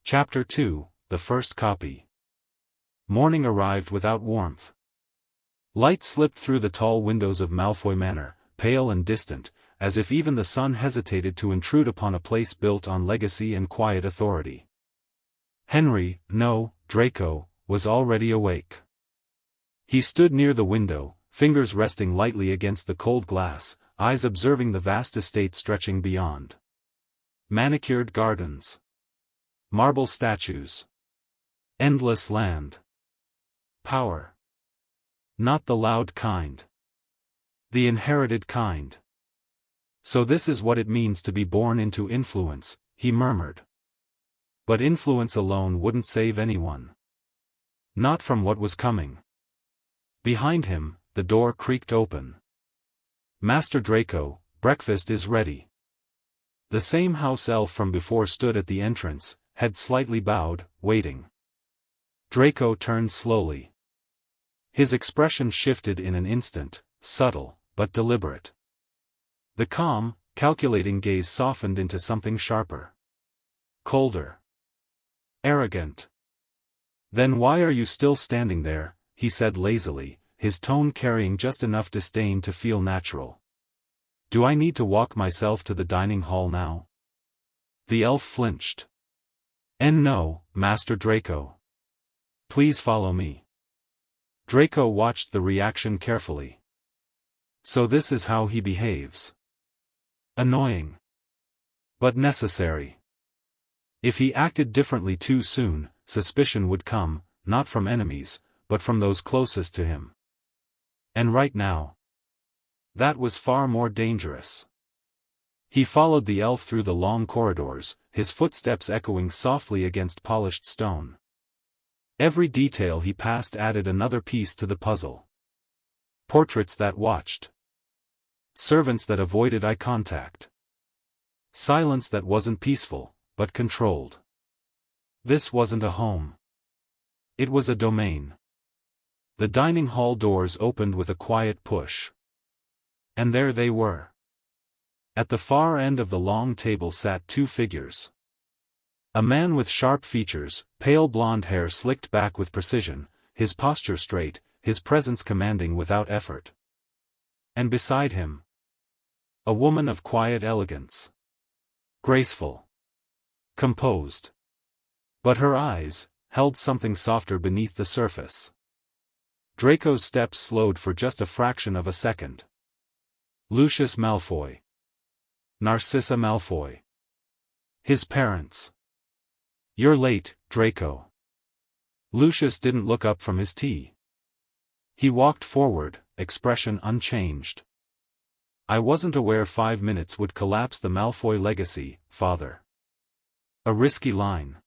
Chapter 2, The First Copy. Morning arrived without warmth. Light slipped through the tall windows of Malfoy Manor, pale and distant, as if even the sun hesitated to intrude upon a place built on legacy and quiet authority. Draco, was already awake. He stood near the window, fingers resting lightly against the cold glass, eyes observing the vast estate stretching beyond. Manicured gardens. Marble statues. Endless land. Power. Not the loud kind. The inherited kind. So this is what it means to be born into influence, he murmured. But influence alone wouldn't save anyone. Not from what was coming. Behind him, the door creaked open. Master Draco, breakfast is ready. The same house elf from before stood at the entrance, head slightly bowed, waiting. Draco turned slowly. His expression shifted in an instant, subtle, but deliberate. The calm, calculating gaze softened into something sharper. Colder. Arrogant. Then why are you still standing there? He said lazily, his tone carrying just enough disdain to feel natural. Do I need to walk myself to the dining hall now? The elf flinched. No, Master Draco. Please follow me. Draco watched the reaction carefully. So this is how he behaves. Annoying. But necessary. If he acted differently too soon, suspicion would come, not from enemies, but from those closest to him. And right now, that was far more dangerous. He followed the elf through the long corridors, his footsteps echoing softly against polished stone. Every detail he passed added another piece to the puzzle. Portraits that watched. Servants that avoided eye contact. Silence that wasn't peaceful, but controlled. This wasn't a home. It was a domain. The dining hall doors opened with a quiet push. And there they were. At the far end of the long table sat two figures. A man with sharp features, pale blonde hair slicked back with precision, his posture straight, his presence commanding without effort. And beside him, a woman of quiet elegance. Graceful. Composed. But her eyes held something softer beneath the surface. Draco's steps slowed for just a fraction of a second. Lucius Malfoy. Narcissa Malfoy. His parents. You're late, Draco. Lucius didn't look up from his tea. He walked forward, expression unchanged. I wasn't aware 5 minutes would collapse the Malfoy legacy, father. A risky line.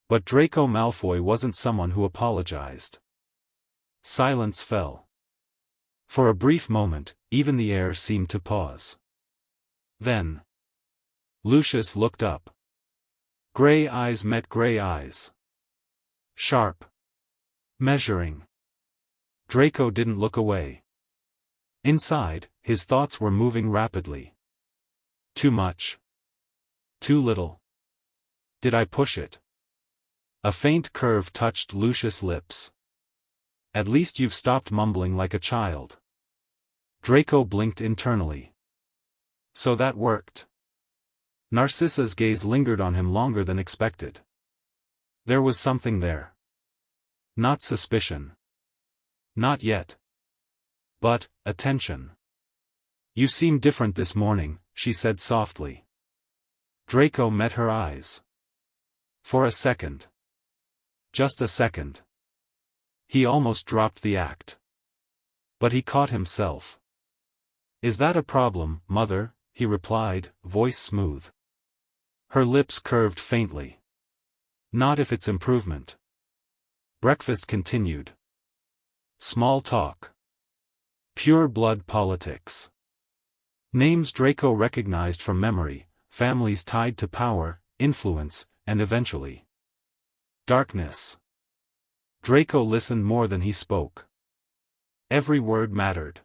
But Draco Malfoy wasn't someone who apologized. Silence fell. For a brief moment, even the air seemed to pause. Then, Lucius looked up. Gray eyes met gray eyes. Sharp. Measuring. Draco didn't look away. Inside, his thoughts were moving rapidly. Too much. Too little. Did I push it? A faint curve touched Lucius' lips. At least you've stopped mumbling like a child. Draco blinked internally. So that worked. Narcissa's gaze lingered on him longer than expected. There was something there. Not suspicion. Not yet. But, attention. You seem different this morning, she said softly. Draco met her eyes. For a second. Just a second. He almost dropped the act. But he caught himself. Is that a problem, mother? He replied, voice smooth. Her lips curved faintly. Not if it's improvement. Breakfast continued. Small talk. Pure blood politics. Names Draco recognized from memory, families tied to power, influence, and eventually darkness. Draco listened more than he spoke. Every word mattered.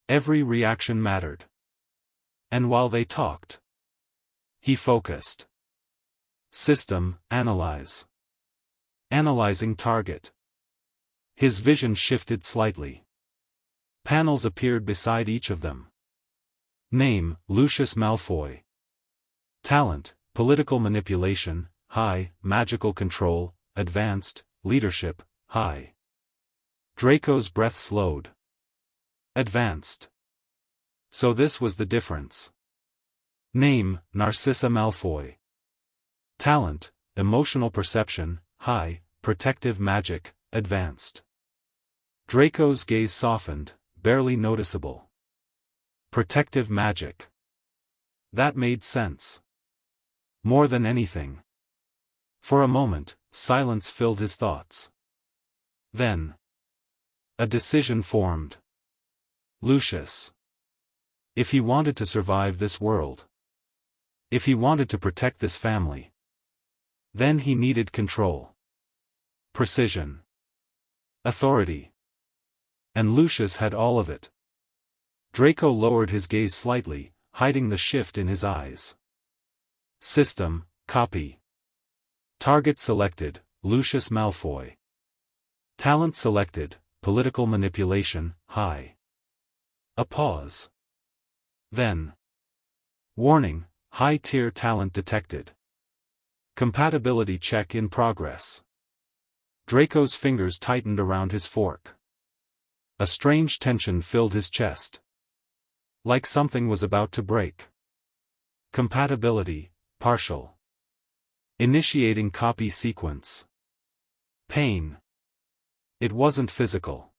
Every reaction mattered. And while they talked, he focused. System, analyze. Analyzing target. His vision shifted slightly. Panels appeared beside each of them. Name, Lucius Malfoy. Talent, political manipulation, high, magical control, advanced, leadership, high. Draco's breath slowed. Advanced. So this was the difference. Name, Narcissa Malfoy. Talent, emotional perception, high, protective magic, advanced. Draco's gaze softened, barely noticeable. Protective magic. That made sense. More than anything. For a moment, silence filled his thoughts. Then, a decision formed. Lucius. If he wanted to survive this world. If he wanted to protect this family. Then he needed control. Precision. Authority. And Lucius had all of it. Draco lowered his gaze slightly, hiding the shift in his eyes. System, copy. Target selected, Lucius Malfoy. Talent selected, political manipulation, high. A pause. Then. Warning, high-tier talent detected. Compatibility check in progress. Draco's fingers tightened around his fork. A strange tension filled his chest. Like something was about to break. Compatibility, partial. Initiating copy sequence. Pain. It wasn't physical.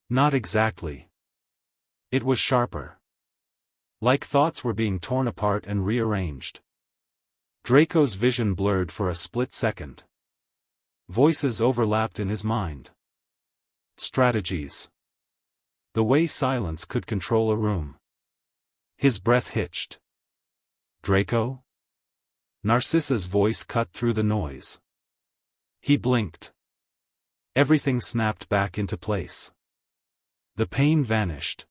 Not exactly. It was sharper. Like thoughts were being torn apart and rearranged. Draco's vision blurred for a split second. Voices overlapped in his mind. Strategies. The way silence could control a room. His breath hitched. Draco? Narcissa's voice cut through the noise. He blinked. Everything snapped back into place. The pain vanished.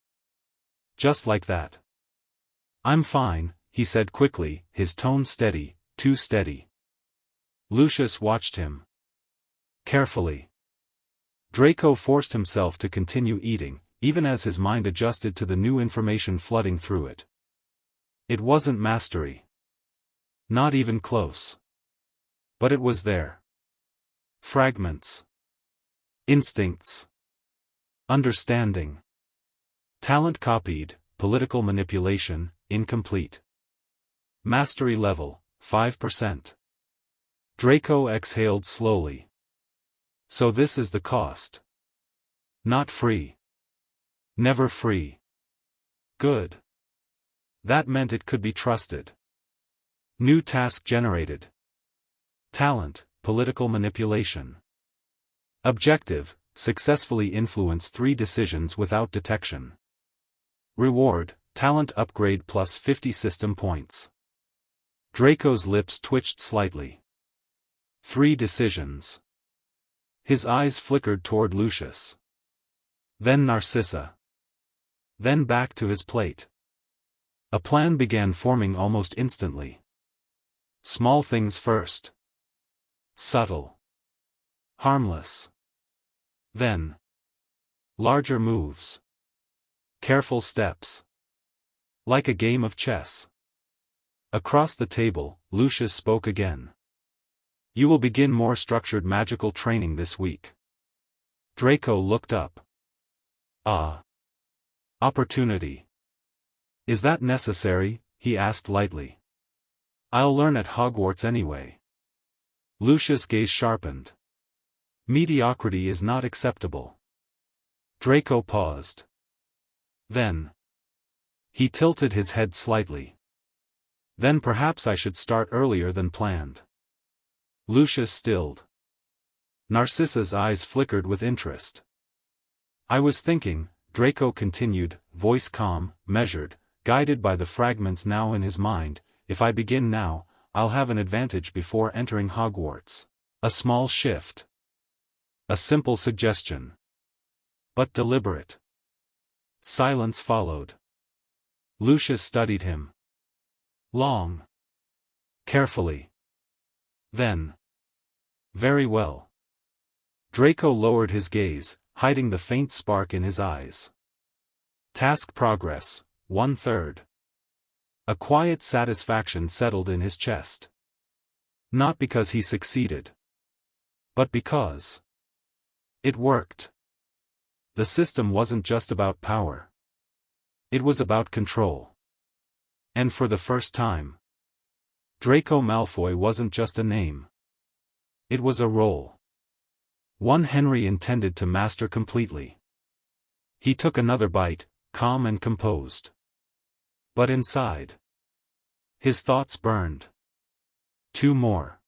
Just like that. I'm fine, he said quickly, his tone steady, too steady. Lucius watched him. Carefully. Draco forced himself to continue eating, even as his mind adjusted to the new information flooding through it. It wasn't mastery. Not even close. But it was there. Fragments. Instincts. Understanding. Talent copied, political manipulation, incomplete. Mastery level, 5%. Draco exhaled slowly. So this is the cost. Not free. Never free. Good. That meant it could be trusted. New task generated. Talent, political manipulation. Objective, successfully influence 3 decisions without detection. Reward, talent upgrade plus 50 system points. Draco's lips twitched slightly. 3 decisions. His eyes flickered toward Lucius. Then Narcissa. Then back to his plate. A plan began forming almost instantly. Small things first. Subtle. Harmless. Then. Larger moves. Careful steps. Like a game of chess. Across the table, Lucius spoke again. You will begin more structured magical training this week. Draco looked up. Ah. Opportunity. Is that necessary? He asked lightly. I'll learn at Hogwarts anyway. Lucius' gaze sharpened. Mediocrity is not acceptable. Draco paused. Then. He tilted his head slightly. Then perhaps I should start earlier than planned. Lucius stilled. Narcissa's eyes flickered with interest. I was thinking, Draco continued, voice calm, measured, guided by the fragments now in his mind, if I begin now, I'll have an advantage before entering Hogwarts. A small shift. A simple suggestion. But deliberate. Silence followed. Lucius studied him. Long. Carefully. Then. Very well. Draco lowered his gaze, hiding the faint spark in his eyes. Task progress, 1/3. A quiet satisfaction settled in his chest. Not because he succeeded. But because it worked. The system wasn't just about power. It was about control. And for the first time, Draco Malfoy wasn't just a name. It was a role. One Henry intended to master completely. He took another bite, calm and composed. But inside, his thoughts burned. 2 more.